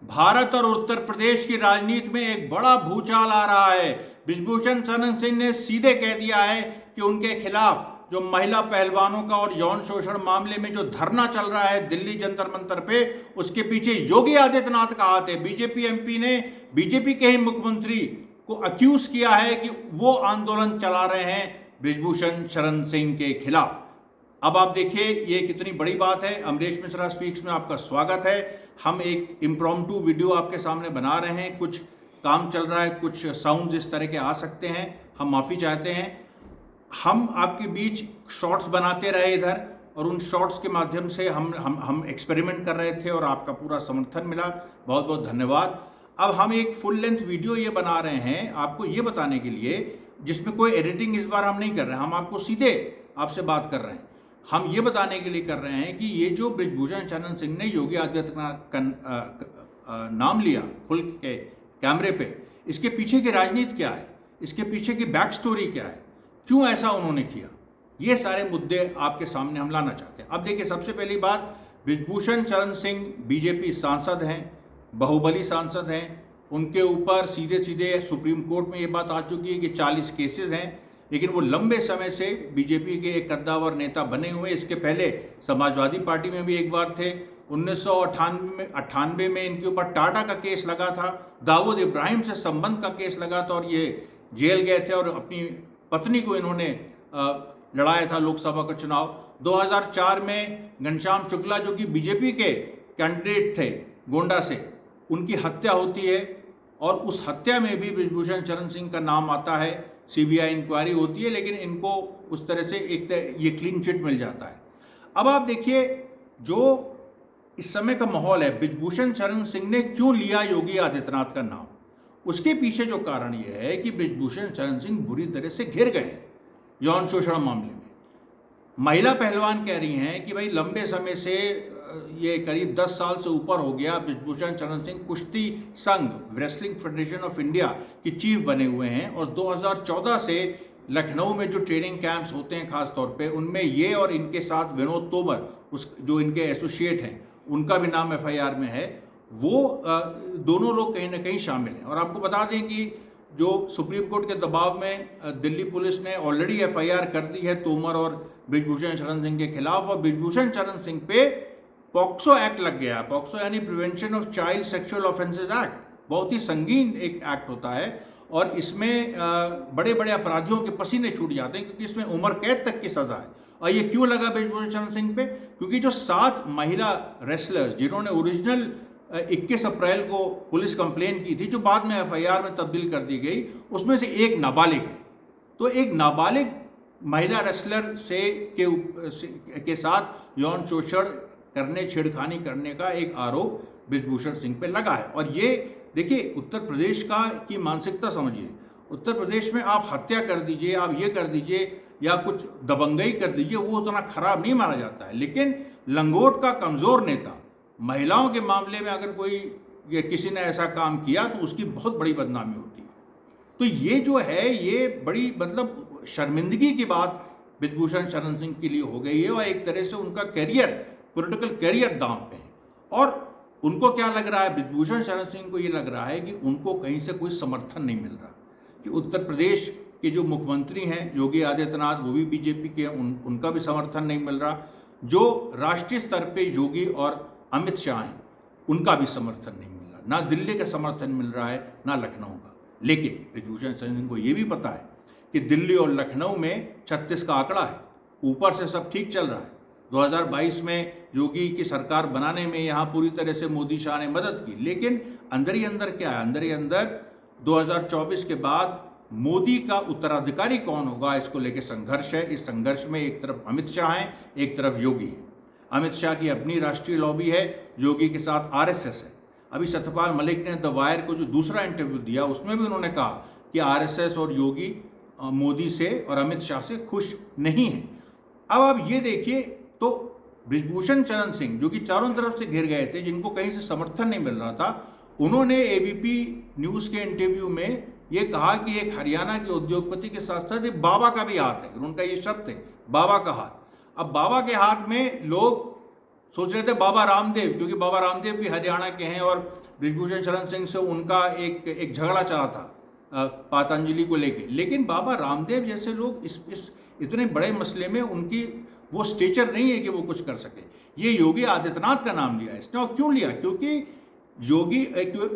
भारत और उत्तर प्रदेश की राजनीति में एक बड़ा भूचाल आ रहा है। ब्रिजभूषण शरण सिंह ने सीधे कह दिया है कि उनके खिलाफ जो महिला पहलवानों का और यौन शोषण मामले में जो धरना चल रहा है दिल्ली जंतर मंतर पे, उसके पीछे योगी आदित्यनाथ का हाथ है। बीजेपी एमपी ने बीजेपी के ही मुख्यमंत्री को अक्यूज किया है कि वो आंदोलन चला रहे हैं ब्रिजभूषण शरण सिंह के खिलाफ। अब आप देखिए ये कितनी बड़ी बात है। अमरीश मिश्रा स्पीक्स में आपका स्वागत है। हम एक इम्प्रॉम्प्टू वीडियो आपके सामने बना रहे हैं। कुछ काम चल रहा है, कुछ साउंड इस तरह के आ सकते हैं, हम माफ़ी चाहते हैं। हम आपके बीच शॉर्ट्स बनाते रहे इधर, और उन शॉर्ट्स के माध्यम से हम एक्सपेरिमेंट कर रहे थे और आपका पूरा समर्थन मिला। बहुत बहुत धन्यवाद। अब हम एक फुल लेंथ वीडियो ये बना रहे हैं आपको ये बताने के लिए, जिसमें कोई एडिटिंग इस बार हम नहीं कर रहे हैं, हम आपको सीधे आपसे बात कर रहे हैं। हम ये बताने के लिए कर रहे हैं कि ये जो ब्रिजभूषण शरण सिंह ने योगी आदित्यनाथ का नाम लिया खुल के कैमरे पे, इसके पीछे की राजनीति क्या है, इसके पीछे की बैक स्टोरी क्या है, क्यों ऐसा उन्होंने किया, ये सारे मुद्दे आपके सामने हम लाना चाहते हैं। अब देखिए, सबसे पहली बात, ब्रिजभूषण शरण सिंह बीजेपी सांसद हैं, बाहुबली सांसद हैं। उनके ऊपर सीधे सीधे सुप्रीम कोर्ट में ये बात आ चुकी है कि 40 केसेस हैं, लेकिन वो लंबे समय से बीजेपी के एक कद्दावर नेता बने हुए। इसके पहले समाजवादी पार्टी में भी एक बार थे। 1998 में इनके ऊपर टाटा का केस लगा था, दाऊद इब्राहिम से संबंध का केस लगा था और ये जेल गए थे और अपनी पत्नी को इन्होंने लड़ाया था लोकसभा का चुनाव। 2004 में घनश्याम शुक्ला जो कि बीजेपी के कैंडिडेट थे गोंडा से, उनकी हत्या होती है और उस हत्या में भी ब्रिजभूषण शरण सिंह का नाम आता है। सीबीआई इंक्वायरी होती है, लेकिन इनको उस तरह से ये क्लीन चिट मिल जाता है। अब आप देखिए जो इस समय का माहौल है, ब्रिजभूषण शरण सिंह ने क्यों लिया योगी आदित्यनाथ का नाम, उसके पीछे जो कारण ये है कि ब्रिजभूषण शरण सिंह बुरी तरह से घिर गए हैं यौन शोषण मामले में। महिला पहलवान कह रही हैं कि भाई लंबे समय से, ये करीब 10 साल से ऊपर हो गया, ब्रिजभूषण शरण सिंह कुश्ती संघ रेसलिंग फेडरेशन ऑफ इंडिया की चीफ बने हुए हैं और 2014 से लखनऊ में जो ट्रेनिंग कैंप्स होते हैं खास तौर पे, उनमें ये और इनके साथ विनोद तोमर, उस जो इनके एसोसिएट हैं, उनका भी नाम एफआईआर में है, वो दोनों लोग कहीं ना कहीं शामिल हैं। और आपको बता दें कि जो सुप्रीम कोर्ट के दबाव में दिल्ली पुलिस ने ऑलरेडी एफआईआर कर दी है तोमर और ब्रिजभूषण शरण सिंह के खिलाफ, और ब्रिजभूषण शरण सिंह पे पॉक्सो एक्ट लग गया। पॉक्सो यानी prevention of child sexual offences act, बहुत ही संगीन एक एक्ट होता है और इसमें बड़े बड़े अपराधियों के पसीने छूट जाते हैं, क्योंकि इसमें उम्र कैद तक की सजा है। और ये क्यों लगा ब्रिजभूषण शरण सिंह पे? क्योंकि जो 7 महिला रेसलर्स जिन्होंने ओरिजिनल 21 अप्रैल को पुलिस कंप्लेन की थी, जो बाद में एफआईआर में तब्दील कर दी गई, उसमें से एक नाबालिग है। तो एक नाबालिग महिला रेसलर के साथ यौन शोषण करने, छेड़खानी करने का एक आरोप ब्रिजभूषण सिंह पे लगा है। और ये देखिए, उत्तर प्रदेश की मानसिकता समझिए। उत्तर प्रदेश में आप हत्या कर दीजिए, आप ये कर दीजिए या कुछ दबंगई कर दीजिए, वो उतना खराब नहीं माना जाता है। लेकिन लंगोट का कमज़ोर नेता, महिलाओं के मामले में अगर किसी ने ऐसा काम किया तो उसकी बहुत बड़ी बदनामी होती है। तो ये जो है, ये बड़ी मतलब शर्मिंदगी की बात ब्रिजभूषण शरण सिंह के लिए हो गई है और एक तरह से उनका कैरियर, पॉलिटिकल कैरियर दांव पे है। और उनको क्या लग रहा है, ब्रिजभूषण शरण सिंह को ये लग रहा है कि उनको कहीं से कोई समर्थन नहीं मिल रहा, कि उत्तर प्रदेश के जो मुख्यमंत्री हैं योगी आदित्यनाथ, वो भी बीजेपी के, उनका भी समर्थन नहीं मिल रहा। जो राष्ट्रीय स्तर पे योगी और अमित शाह हैं, उनका भी समर्थन नहीं मिल रहा, ना दिल्ली का समर्थन मिल रहा है ना लखनऊ का। लेकिन ब्रिजभूषण शरण सिंह को ये भी पता है कि दिल्ली और लखनऊ में 36 का आंकड़ा है, ऊपर से सब ठीक चल रहा है। 2022 में योगी की सरकार बनाने में यहाँ पूरी तरह से मोदी शाह ने मदद की, लेकिन अंदर ही अंदर क्या है, अंदर ही अंदर 2024 के बाद मोदी का उत्तराधिकारी कौन होगा, इसको लेकर संघर्ष है। इस संघर्ष में एक तरफ अमित शाह हैं, एक तरफ योगी है। अमित शाह की अपनी राष्ट्रीय लॉबी है, योगी के साथ आरएसएस है। अभी सत्यपाल मलिक ने द वायर को जो दूसरा इंटरव्यू दिया, उसमें भी उन्होंने कहा कि आरएसएस और योगी मोदी से और अमित शाह से खुश नहीं हैं। अब आप ये देखिए, तो ब्रिजभूषण शरण सिंह जो कि चारों तरफ से घिर गए थे, जिनको कहीं से समर्थन नहीं मिल रहा था, उन्होंने एबीपी न्यूज़ के इंटरव्यू में ये कहा कि एक हरियाणा के उद्योगपति के साथ साथ एक बाबा का भी हाथ है। उनका ये शब्द है, बाबा का हाथ। अब बाबा के हाथ में लोग सोच रहे थे बाबा रामदेव, क्योंकि बाबा रामदेव भी हरियाणा के हैं और बृजभूषण शरण सिंह से उनका एक झगड़ा चला था पतंजलि को लेके। लेकिन बाबा रामदेव जैसे लोग इस इतने बड़े मसले में उनकी वो स्टेचर नहीं है कि वो कुछ कर सके। ये योगी आदित्यनाथ का नाम लिया इसने, और क्यों लिया? क्योंकि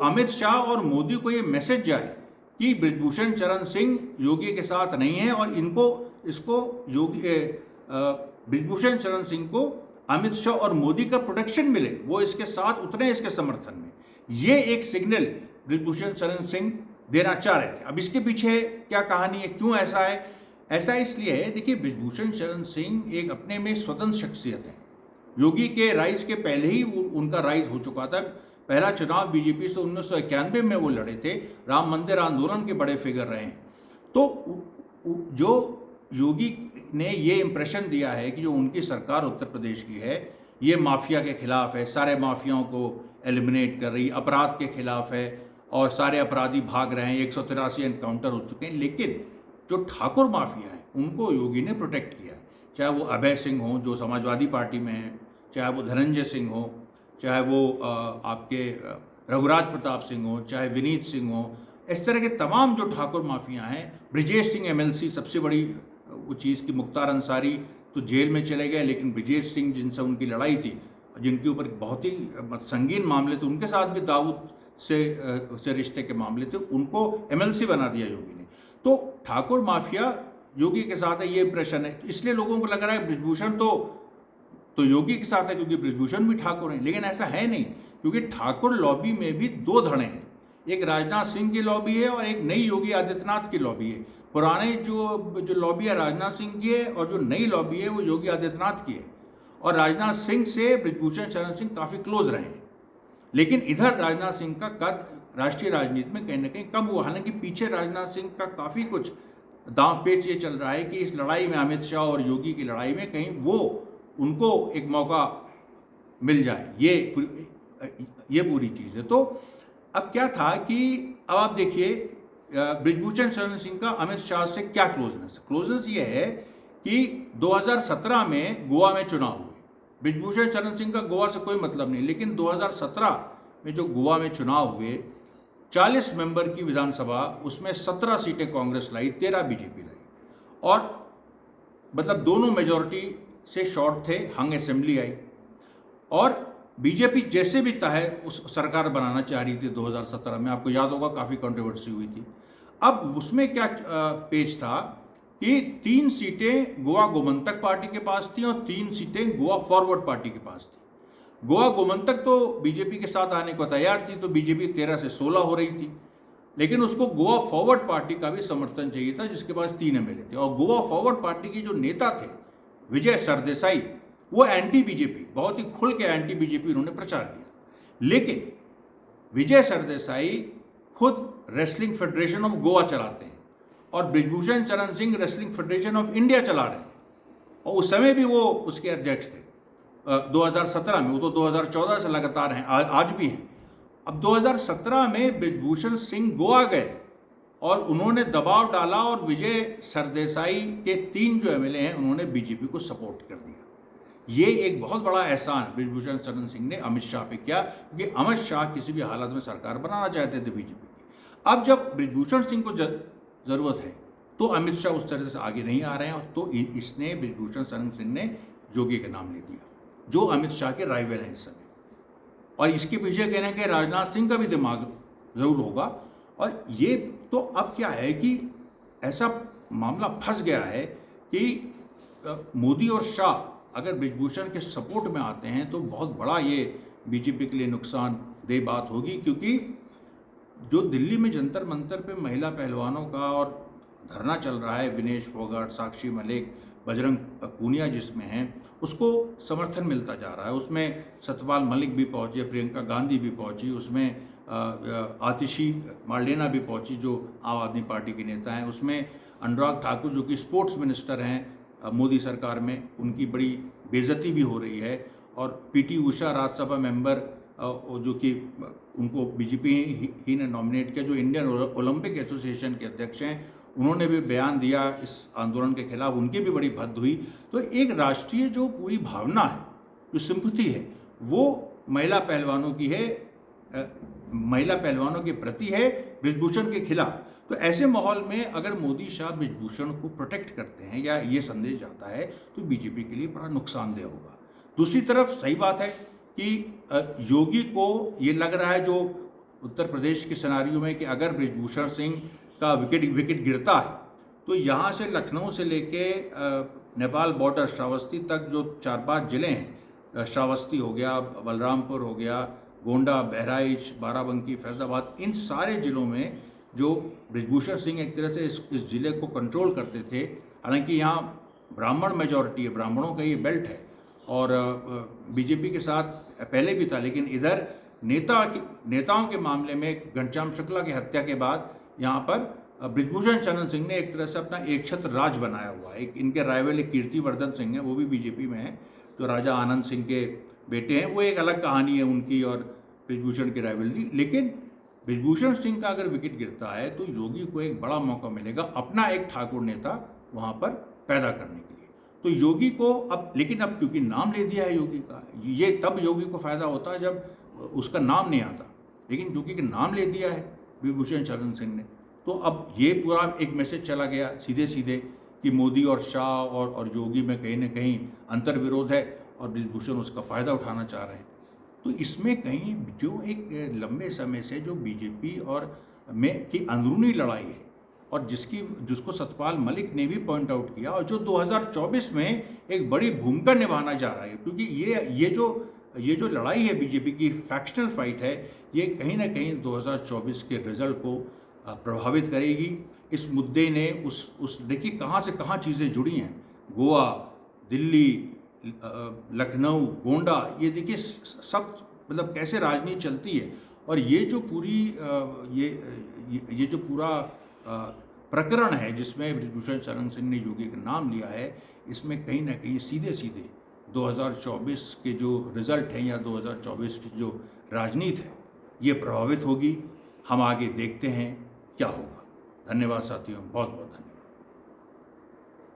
अमित शाह और मोदी को ये मैसेज जाए कि बृजभूषण शरण सिंह योगी के साथ नहीं है और इसको बृजभूषण शरण सिंह को अमित शाह और मोदी का प्रोटेक्शन मिले, वो इसके साथ उतरे इसके समर्थन में। ये एक सिग्नल बृजभूषण शरण सिंह देना चाह रहे थे। अब इसके पीछे क्या कहानी है, क्यों ऐसा है? ऐसा इसलिए है, देखिए बृजभूषण शरण सिंह एक अपने में स्वतंत्र शख्सियत है। योगी के राइज के पहले ही उनका राइज हो चुका था। पहला चुनाव बीजेपी से 1991 में वो लड़े थे, राम मंदिर आंदोलन के बड़े फिगर रहे हैं। तो जो योगी ने ये इम्प्रेशन दिया है कि जो उनकी सरकार उत्तर प्रदेश की है ये माफिया के खिलाफ है, सारे माफियाओं को एलिमिनेट कर रही, अपराध के खिलाफ है और सारे अपराधी भाग रहे हैं, 183 एनकाउंटर हो चुके हैं। लेकिन जो ठाकुर माफिया है उनको योगी ने प्रोटेक्ट किया है, चाहे वो अभय सिंह हो जो समाजवादी पार्टी में है, चाहे वो धनंजय सिंह हो, चाहे वो आपके रघुराज प्रताप सिंह हो, चाहे विनीत सिंह हो, इस तरह के तमाम जो ठाकुर माफिया हैं। ब्रिजेश सिंह MLC सबसे बड़ी वो चीज़ की, मुख्तार अंसारी तो जेल में चले गए, लेकिन ब्रिजेश सिंह जिनसे उनकी लड़ाई थी, जिनके ऊपर बहुत ही संगीन मामले थे, उनके साथ भी दाऊद से रिश्ते के मामले थे, उनको MLC बना दिया योगी ने। तो ठाकुर माफिया योगी के साथ है, ये इंप्रेशन है। इसलिए लोगों को लग रहा है बृजभूषण तो योगी के साथ है क्योंकि बृजभूषण भी ठाकुर हैं। लेकिन ऐसा है नहीं, क्योंकि ठाकुर लॉबी में भी दो धड़े हैं, एक राजनाथ सिंह की लॉबी है और एक नई योगी आदित्यनाथ की लॉबी है। पुराने जो लॉबी है राजनाथ सिंह की है और जो नई लॉबी है वो योगी आदित्यनाथ की है। और राजनाथ सिंह से बृजभूषण शरण सिंह काफ़ी क्लोज रहे हैं। लेकिन इधर राजनाथ सिंह का कद राष्ट्रीय राजनीति में कहीं ना कहीं कम हुआ। हालांकि पीछे राजनाथ सिंह का काफ़ी कुछ दांव पेच ये चल रहा है कि इस लड़ाई में, अमित शाह और योगी की लड़ाई में, कहीं वो उनको एक मौका मिल जाए, ये पूरी चीज़ है। तो अब क्या था कि अब आप देखिए बृजभूषण शरण सिंह का अमित शाह से क्या क्लोजनेस ये है कि 2017 में गोवा में चुनाव हुए। बृजभूषण शरण सिंह का गोवा से कोई मतलब नहीं, लेकिन 2017 में जो गोवा में चुनाव हुए, 40 मेंबर की विधानसभा, उसमें 17 सीटें कांग्रेस लाई, 13 बीजेपी लाई, और मतलब दोनों मेजॉरिटी से शॉर्ट थे, हंग असेंबली आई। और बीजेपी जैसे भी चाहे उस सरकार बनाना चाह रही थी 2017 में, आपको याद होगा काफ़ी कंट्रोवर्सी हुई थी। अब उसमें क्या पेच था कि 3 सीटें गोवा गोमंतक पार्टी के पास थी और 3 सीटें गोवा फॉरवर्ड पार्टी के पास थी। गोवा गोमंतक तो बीजेपी के साथ आने को तैयार थी, तो बीजेपी 13 से 16 हो रही थी, लेकिन उसको गोवा फॉरवर्ड पार्टी का भी समर्थन चाहिए था जिसके पास 3 MLA थे। और गोवा फॉरवर्ड पार्टी के जो नेता थे विजय सरदेसाई, वो एंटी बीजेपी, बहुत ही खुल के एंटी बीजेपी उन्होंने प्रचार किया। लेकिन विजय सरदेसाई खुद रेसलिंग फेडरेशन ऑफ गोवा चलाते हैं और Brijbhushan Sharan Singh wrestling federation of India चला रहे हैं, और उस समय भी वो उसके अध्यक्ष थे 2017 में। वो तो 2014 से लगातार हैं, आज भी हैं। अब 2017 में बृजभूषण सिंह गोवा गए और उन्होंने दबाव डाला और विजय सरदेसाई के 3 जो MLA हैं उन्होंने बीजेपी को सपोर्ट कर दिया। ये एक बहुत बड़ा एहसान बृजभूषण शरण सिंह ने अमित शाह पे किया, क्योंकि अमित शाह किसी भी हालत में सरकार बनाना चाहते थे बीजेपी की। अब जब बृजभूषण सिंह को ज़रूरत है तो अमित शाह उस तरह से आगे नहीं आ रहे हैं, तो इसने बृजभूषण शरण सिंह ने योगी का नाम ले दिया, जो अमित शाह के राइवल हैं इस समय। और इसके पीछे कहने के राजनाथ सिंह का भी दिमाग ज़रूर होगा। और ये तो अब क्या है कि ऐसा मामला फंस गया है कि मोदी और शाह अगर बृजभूषण के सपोर्ट में आते हैं तो बहुत बड़ा ये बीजेपी के लिए नुकसानदेह बात होगी। क्योंकि जो दिल्ली में जंतर मंतर पे महिला पहलवानों का और धरना चल रहा है, विनेश फोगाट, साक्षी मलिक, बजरंग पूनिया जिसमें हैं, उसको समर्थन मिलता जा रहा है। उसमें सतपाल मलिक भी पहुंचे, प्रियंका गांधी भी पहुंची, उसमें आतिशी मार्लेना भी पहुंची जो आम आदमी पार्टी के नेता हैं, उसमें अनुराग ठाकुर जो कि स्पोर्ट्स मिनिस्टर हैं मोदी सरकार में, उनकी बड़ी बेइज्जती भी हो रही है। और PT उषा राज्यसभा मेंबर जो कि उनको बीजेपी ही ने नॉमिनेट किया, जो इंडियन ओलंपिक एसोसिएशन के अध्यक्ष हैं, उन्होंने भी बयान दिया इस आंदोलन के खिलाफ, उनकी भी बड़ी भद्द हुई। तो एक राष्ट्रीय जो पूरी भावना है जो सिंपैथी है वो महिला पहलवानों की है, महिला पहलवानों के प्रति है, बृजभूषण के खिलाफ। तो ऐसे माहौल में अगर मोदी शाह बृजभूषण को प्रोटेक्ट करते हैं या ये संदेश जाता है तो बीजेपी के लिए बड़ा नुकसानदेह होगा। दूसरी तरफ सही बात है कि योगी को ये लग रहा है, जो उत्तर प्रदेश के सिनारियों में, कि अगर बृजभूषण सिंह का विकेट गिरता है तो यहाँ से लखनऊ से लेके नेपाल बॉर्डर श्रावस्ती तक जो 4-5 ज़िले हैं, श्रावस्ती हो गया, बलरामपुर हो गया, गोंडा, बहराइच, बाराबंकी, फैज़ाबाद, इन सारे ज़िलों में जो बृजभूषण सिंह एक तरह से इस ज़िले को कंट्रोल करते थे। हालांकि यहाँ ब्राह्मण मेजॉरिटी है, ब्राह्मणों का ये बेल्ट है और बीजेपी के साथ पहले भी था, लेकिन इधर नेताओं के मामले में घनश्याम शुक्ला की हत्या के बाद यहाँ पर बृजभूषण शरण सिंह ने एक तरह से अपना एक छत्र राज बनाया हुआ है। एक इनके राइवल एक कीर्तिवर्धन सिंह है, वो भी बीजेपी में है, जो राजा आनंद सिंह के बेटे हैं। वो एक अलग कहानी है उनकी और बृजभूषण की राइवलरी। लेकिन बृजभूषण सिंह का अगर विकेट गिरता है तो योगी को एक बड़ा मौका मिलेगा अपना एक ठाकुर नेता वहाँ पर पैदा करने के लिए। तो योगी को अब, लेकिन अब क्योंकि नाम ले दिया है योगी का, ये तब योगी को फ़ायदा होता है जब उसका नाम नहीं आता, लेकिन क्योंकि नाम ले दिया है बृजभूषण शरण सिंह ने, तो अब ये पूरा एक मैसेज चला गया सीधे सीधे कि मोदी और शाह और योगी में कहीं ना कहीं अंतर विरोध है और बृजभूषण उसका फ़ायदा उठाना चाह रहे हैं। तो इसमें कहीं जो एक लंबे समय से जो बीजेपी और में की अंदरूनी लड़ाई है और जिसको सतपाल मलिक ने भी पॉइंट आउट किया, और जो 2024 में एक बड़ी भूमिका निभाना जा रहा है, क्योंकि ये जो लड़ाई है बीजेपी की, फैक्शनल फाइट है, ये कहीं ना कहीं 2024 के रिजल्ट को प्रभावित करेगी। इस मुद्दे ने उस देखिए कहाँ से कहाँ चीज़ें जुड़ी हैं, गोवा, दिल्ली, लखनऊ, गोंडा, ये देखिए सब मतलब कैसे राजनीति चलती है। और ये जो पूरी ये जो पूरा प्रकरण है जिसमें बृजभूषण शरण सिंह ने योगी का नाम लिया है, इसमें कहीं ना कहीं सीधे सीधे 2024 के जो रिज़ल्ट हैं या 2024 की जो राजनीति है ये प्रभावित होगी। हम आगे देखते हैं क्या होगा। धन्यवाद साथियों, बहुत बहुत धन्यवाद।